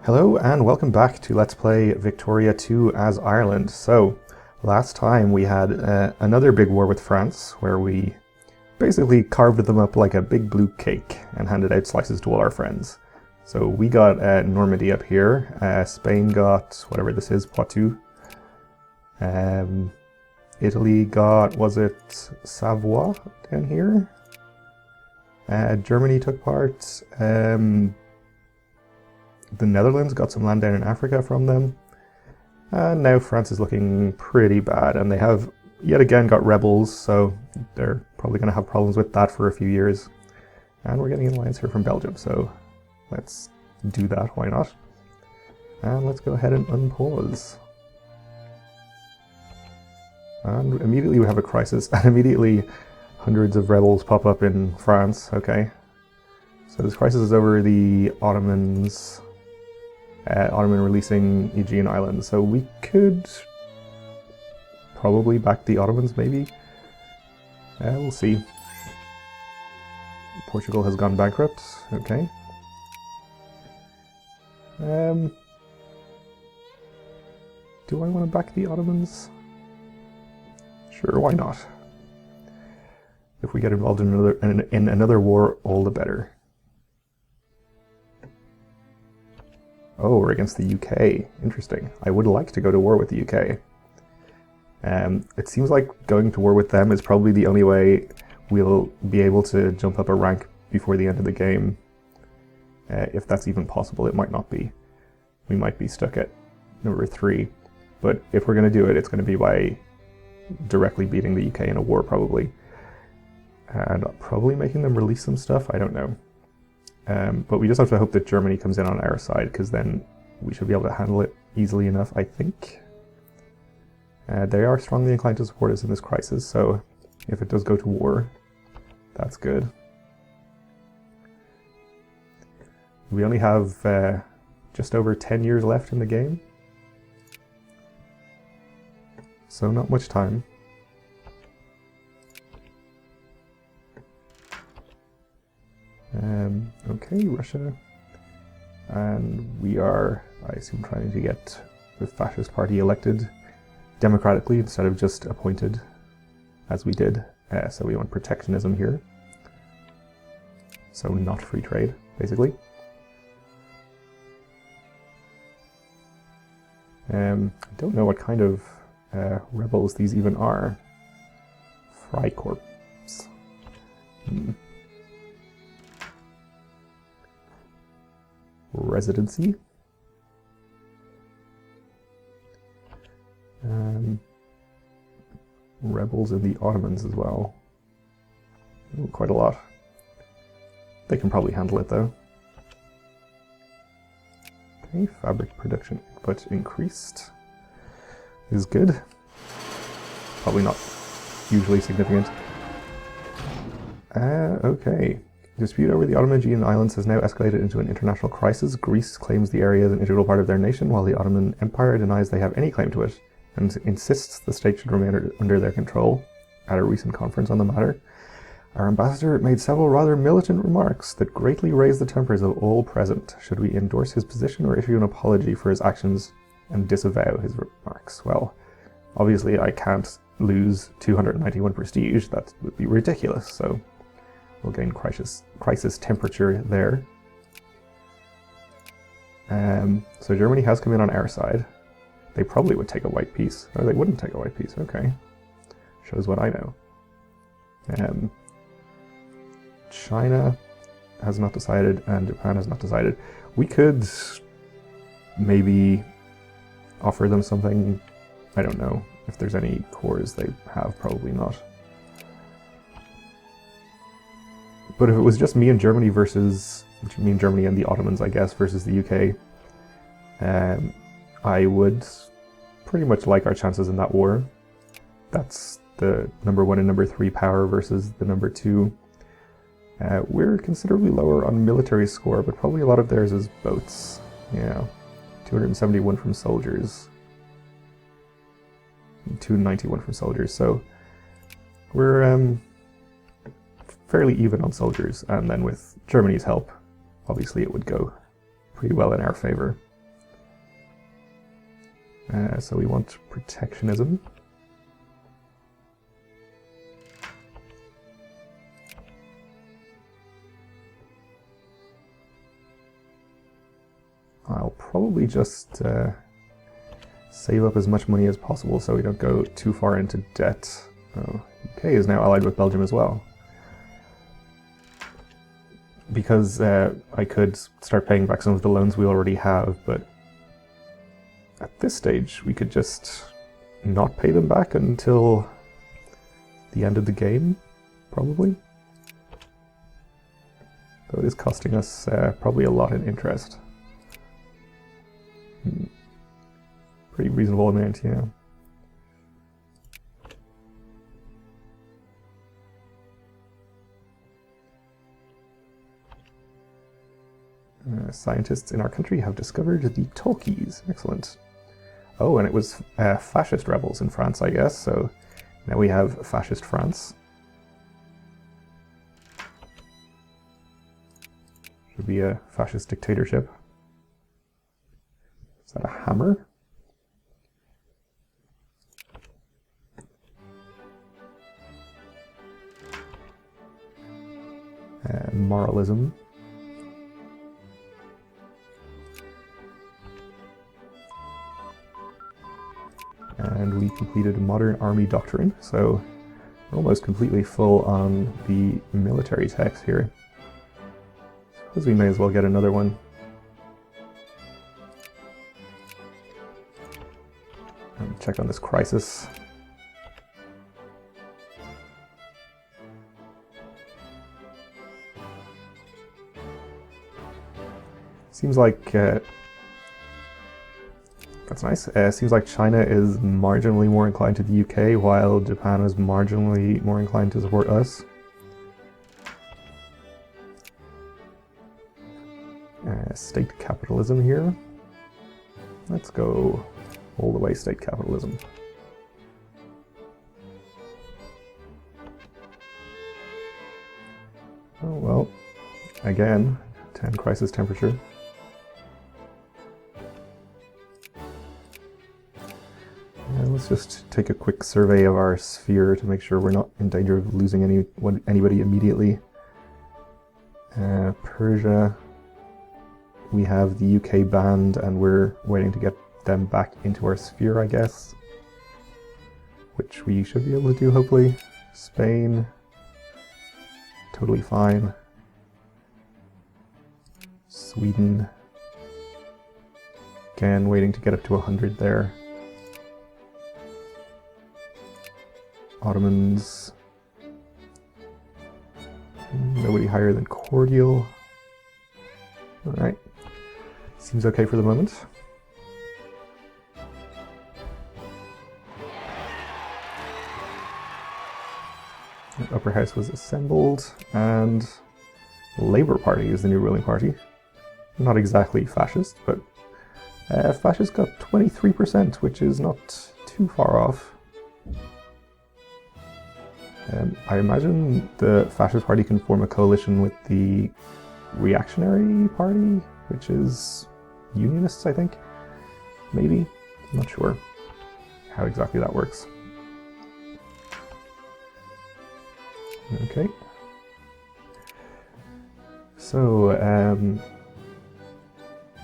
Hello and welcome back to Let's Play Victoria 2 as Ireland. So, last time we had another big war with France where we basically carved them up like a big blue cake and handed out slices to all our friends. So we got Normandy up here, Spain got whatever this is, Poitou. Italy got, was it Savoie down here? Germany took part. The Netherlands got some land down in Africa from them. And now France is looking pretty bad, and they have yet again got rebels, so they're probably going to have problems with that for a few years. And we're getting an alliance here from Belgium, so let's do that, why not? And let's go ahead and unpause. And immediately we have a crisis, and immediately hundreds of rebels pop up in France, okay. So this crisis is over the Ottomans. Ottoman releasing Aegean Islands, so we could probably back the Ottomans, maybe. We'll see. Portugal has gone bankrupt, okay. Do I want to back the Ottomans? Sure, why not? If we get involved in another war, all the better. Oh, we're against the UK. Interesting. I would like to go to war with the UK. It seems like going to war with them is probably the only way we'll be able to jump up a rank before the end of the game. If that's even possible, it might not be. We might be stuck at number 3. But if we're going to do it, it's going to be by directly beating the UK in a war, probably. And probably making them release some stuff, I don't know. But we just have to hope that Germany comes in on our side, because then we should be able to handle it easily enough, I think. They are strongly inclined to support us in this crisis, so if it does go to war, that's good. We only have just over 10 years left in the game, so not much time. Okay, Russia. And we are, I assume, trying to get the fascist party elected democratically instead of just appointed, as we did. So we want protectionism here. So not free trade, basically. I don't know what kind of rebels these even are. Freikorps. Residency. Rebels in the Ottomans as well. Ooh, quite a lot. They can probably handle it though. Okay, fabric production output increased. Is good. Probably not hugely significant. Okay. Dispute over the Ottoman Aegean Islands has now escalated into an international crisis. Greece claims the area as an integral part of their nation, while the Ottoman Empire denies they have any claim to it, and insists the state should remain under their control. At a recent conference on the matter, our ambassador made several rather militant remarks that greatly raised the tempers of all present. Should we endorse his position or issue an apology for his actions and disavow his remarks? Well, obviously I can't lose 291 prestige. That would be ridiculous, so we'll gain crisis temperature there. So Germany has come in on our side. They probably would take a white piece. Or they wouldn't take a white piece, okay. Shows what I know. China has not decided, and Japan has not decided. We could maybe offer them something. I don't know if there's any cores they have, probably not. But if it was just me and Germany versus, me and Germany and the Ottomans, I guess, versus the UK, I would pretty much like our chances in that war. That's the number 1 and number 3 power versus the number 2. We're considerably lower on military score, but probably a lot of theirs is boats. Yeah, 271 from soldiers. 291 from soldiers, so we're fairly even on soldiers, and then with Germany's help, obviously it would go pretty well in our favor. So we want protectionism. I'll probably just save up as much money as possible so we don't go too far into debt. Oh, UK is now allied with Belgium as well. Because I could start paying back some of the loans we already have, but at this stage we could just not pay them back until the end of the game, probably. Though it is costing us probably a lot in interest. Pretty reasonable amount, yeah. Scientists in our country have discovered the talkies. Excellent. Oh, and it was fascist rebels in France, I guess, so now we have fascist France. Should be a fascist dictatorship. Is that a hammer? Moralism. And we completed Modern Army Doctrine, so we're almost completely full on the military text here. Suppose we may as well get another one. And check on this crisis. Seems like that's nice. Seems like China is marginally more inclined to the UK, while Japan is marginally more inclined to support us. State capitalism here. Let's go all the way state capitalism. Oh well, again, 10 crisis temperature. Let's just take a quick survey of our sphere to make sure we're not in danger of losing anybody immediately. Persia, we have the UK banned and we're waiting to get them back into our sphere, I guess. Which we should be able to do, hopefully. Spain, totally fine. Sweden, again, waiting to get up to 100 there. Ottomans, nobody higher than cordial. Alright, seems okay for the moment. The upper house was assembled, and Labour Party is the new ruling party. Not exactly fascist, but fascist got 23%, which is not too far off. I imagine the Fascist Party can form a coalition with the Reactionary Party, which is Unionists, I think? Maybe? I'm not sure how exactly that works. Okay. So,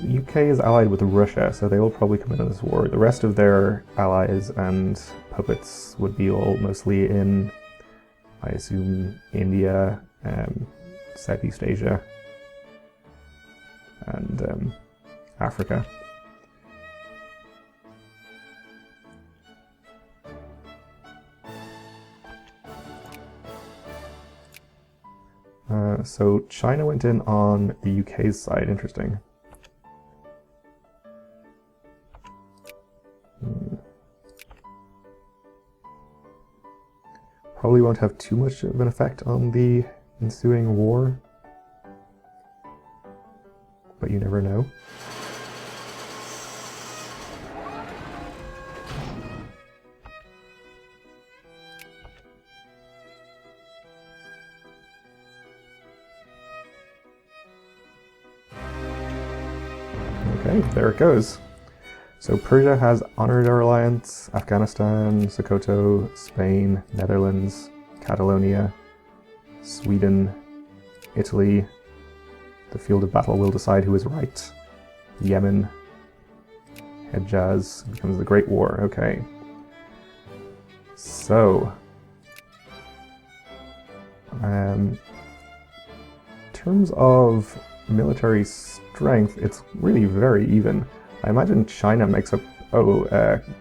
UK is allied with Russia, so they will probably come into this war. The rest of their allies and puppets would be all mostly in, I assume, India, Southeast Asia, and Africa. So China went in on the UK's side, interesting. Probably won't have too much of an effect on the ensuing war, but you never know. Okay, there it goes. So Persia has honored our alliance, Afghanistan, Sokoto, Spain, Netherlands, Catalonia, Sweden, Italy. The field of battle will decide who is right. Yemen, Hejaz becomes the Great War. Okay. So, in terms of military strength, it's really very even. I imagine China makes up,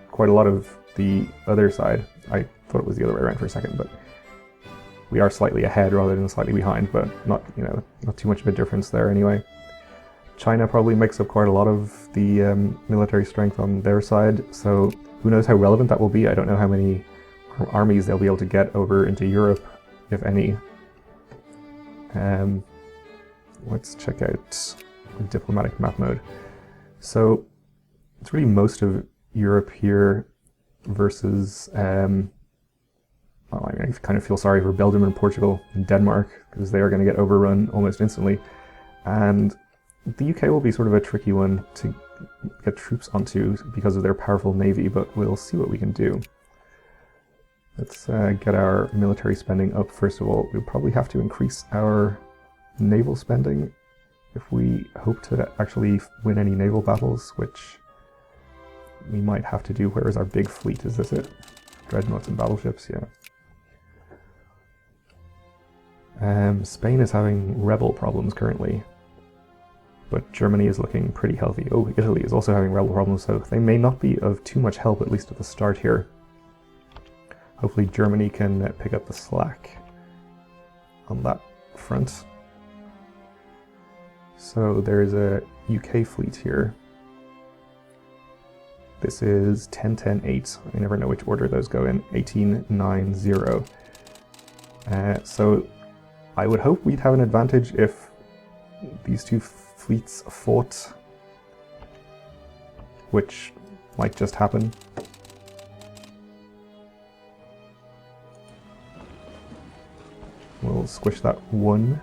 quite a lot of the other side. I thought it was the other way around for a second, but we are slightly ahead rather than slightly behind, but not too much of a difference there anyway. China probably makes up quite a lot of the military strength on their side, so who knows how relevant that will be. I don't know how many armies they'll be able to get over into Europe, if any. Let's check out diplomatic map mode. So it's really most of Europe here versus I kind of feel sorry for Belgium and Portugal and Denmark, because they are going to get overrun almost instantly. And the UK will be sort of a tricky one to get troops onto because of their powerful navy, but we'll see what we can do. Let's get our military spending up first of all. We'll probably have to increase our naval spending if we hope to actually win any naval battles, which we might have to do. Where is our big fleet? Is this it? Dreadnoughts and battleships, yeah. Spain is having rebel problems currently, but Germany is looking pretty healthy. Oh, Italy is also having rebel problems, so they may not be of too much help, at least at the start here. Hopefully Germany can pick up the slack on that front. So there's a UK fleet here. This is 10-10-8. I never know which order those go in. 18-9-0. So I would hope we'd have an advantage if these two fleets fought, which might just happen. We'll squish that one.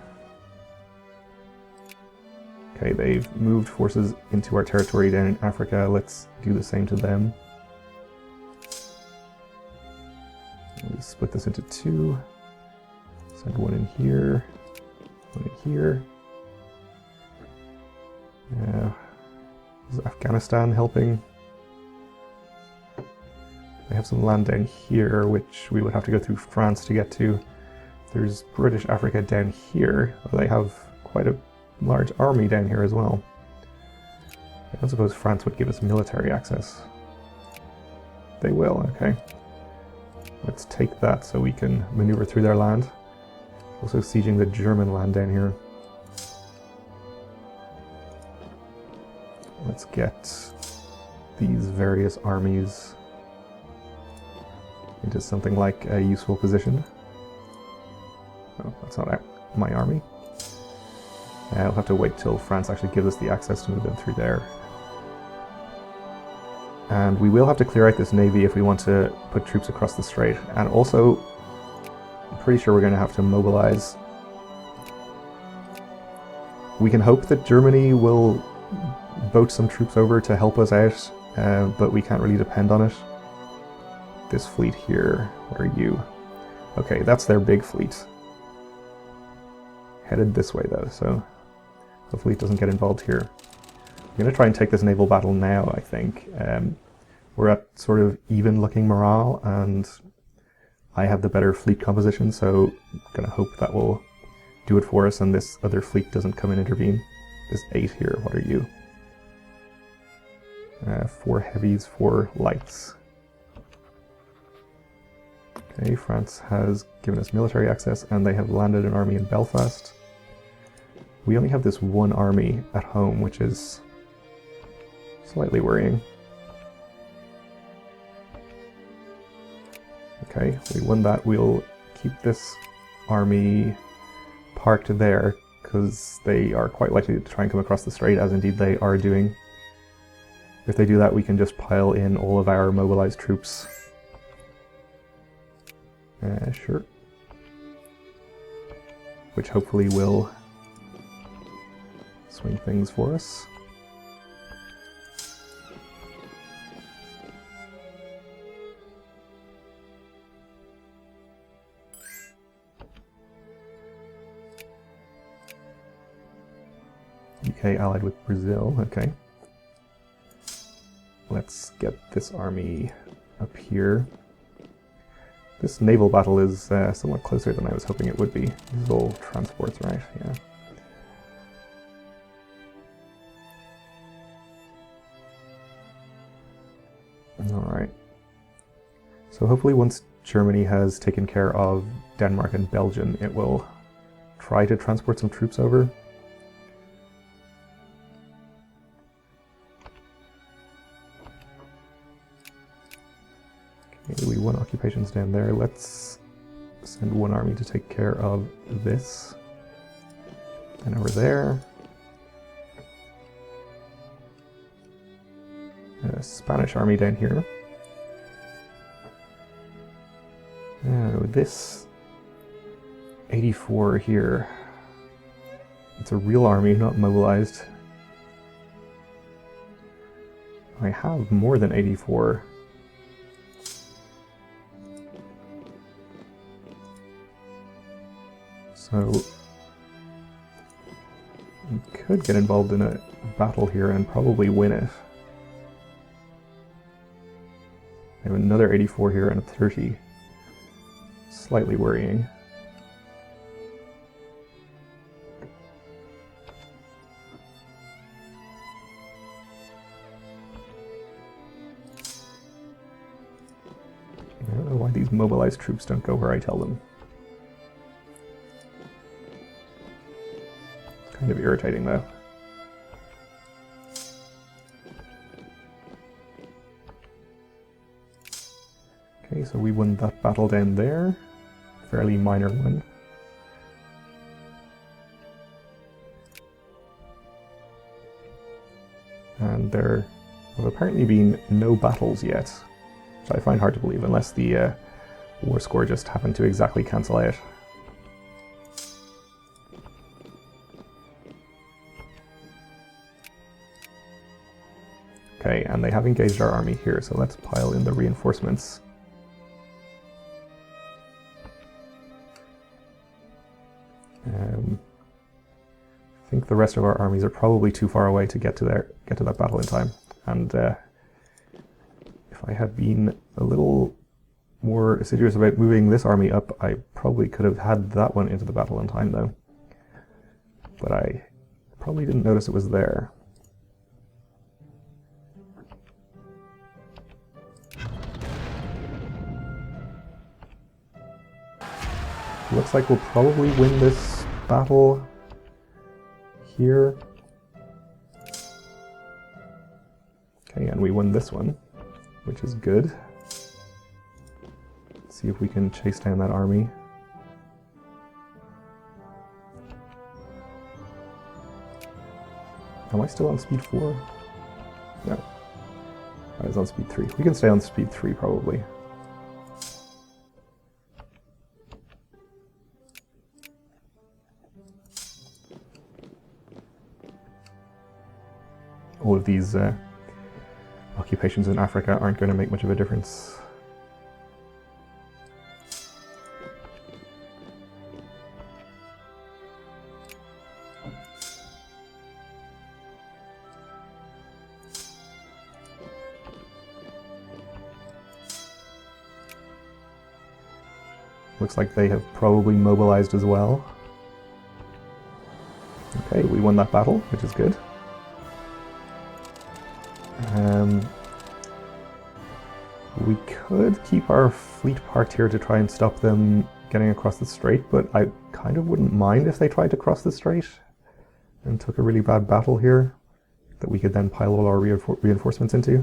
Okay, they've moved forces into our territory down in Africa. Let's do the same to them. We'll split this into two. Send one in here, one in here. Is Afghanistan helping? They have some land down here, which we would have to go through France to get to. There's British Africa down here. They have quite a large army down here as well. I don't suppose France would give us military access. They will, okay. Let's take that so we can maneuver through their land. Also sieging the German land down here. Let's get these various armies into something like a useful position. Oh, that's not my army. I'll have to wait till France actually gives us the access to move them through there. And we will have to clear out this navy if we want to put troops across the strait. And also, I'm pretty sure we're going to have to mobilize. We can hope that Germany will vote some troops over to help us out, but we can't really depend on it. This fleet here, where are you? Okay, that's their big fleet. Headed this way though, so hopefully it doesn't get involved here. I'm going to try and take this naval battle now, I think. We're at sort of even looking morale, and I have the better fleet composition, so I'm going to hope that will do it for us and this other fleet doesn't come and intervene. This 8 here, what are you? 4 heavies, 4 lights. Okay, France has given us military access and they have landed an army in Belfast. We only have this one army at home, which is slightly worrying. Okay, we won that. We'll keep this army parked there because they are quite likely to try and come across the strait, as indeed they are doing. If they do that, we can just pile in all of our mobilized troops. Sure. Which hopefully will swing things for us. UK allied with Brazil, okay. Let's get this army up here. This naval battle is somewhat closer than I was hoping it would be. This is all transports, right? Yeah. Alright. So hopefully once Germany has taken care of Denmark and Belgium, it will try to transport some troops over. Okay, we won occupations down there. Let's send one army to take care of this. And over there. A Spanish army down here. This 84 here. It's a real army, not mobilized. I have more than 84. So we could get involved in a battle here and probably win it. I have another 84 here and a 30. Slightly worrying. I don't know why these mobilized troops don't go where I tell them. It's kind of irritating though. Okay, so we won that battle down there. Fairly minor one. And there have apparently been no battles yet, which I find hard to believe unless the war score just happened to exactly cancel out. Okay, and they have engaged our army here, so let's pile in the reinforcements. I think the rest of our armies are probably too far away to get to that battle in time. And if I had been a little more assiduous about moving this army up, I probably could have had that one into the battle in time, though. But I probably didn't notice it was there. Looks like we'll probably win this battle here. Okay, and we won this one, which is good. Let's see if we can chase down that army. Am I still on speed 4? No. I was on speed 3. We can stay on speed 3 probably. All of these occupations in Africa aren't going to make much of a difference. Looks like they have probably mobilized as well. Okay, we won that battle, which is good. We could keep our fleet parked here to try and stop them getting across the strait, but I kind of wouldn't mind if they tried to cross the strait and took a really bad battle here that we could then pile all our reinforcements into.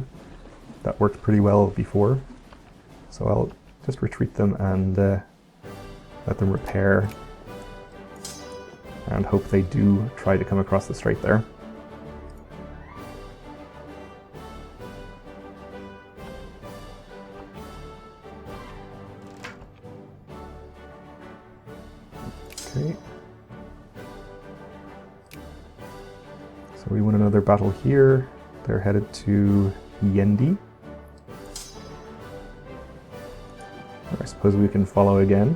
That worked pretty well before, so I'll just retreat them and let them repair and hope they do try to come across the strait there. Okay. So we won another battle here. They're headed to Yendi. I suppose we can follow again.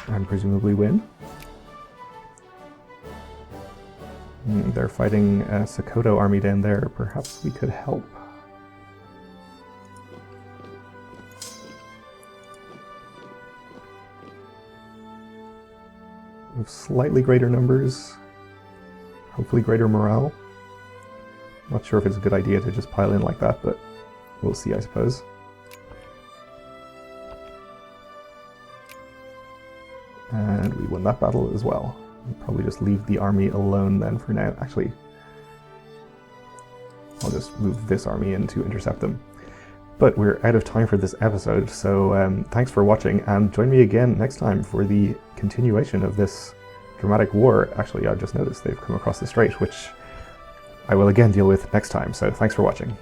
and presumably win. They're fighting a Sokoto army down there. Perhaps we could help. With slightly greater numbers, hopefully greater morale. Not sure if it's a good idea to just pile in like that, but we'll see, I suppose. And we won that battle as well. We'll probably just leave the army alone then for now. Actually, I'll just move this army in to intercept them. But we're out of time for this episode, so thanks for watching, and join me again next time for the continuation of this dramatic war. Actually, I just noticed they've come across the strait, which I will again deal with next time, so thanks for watching.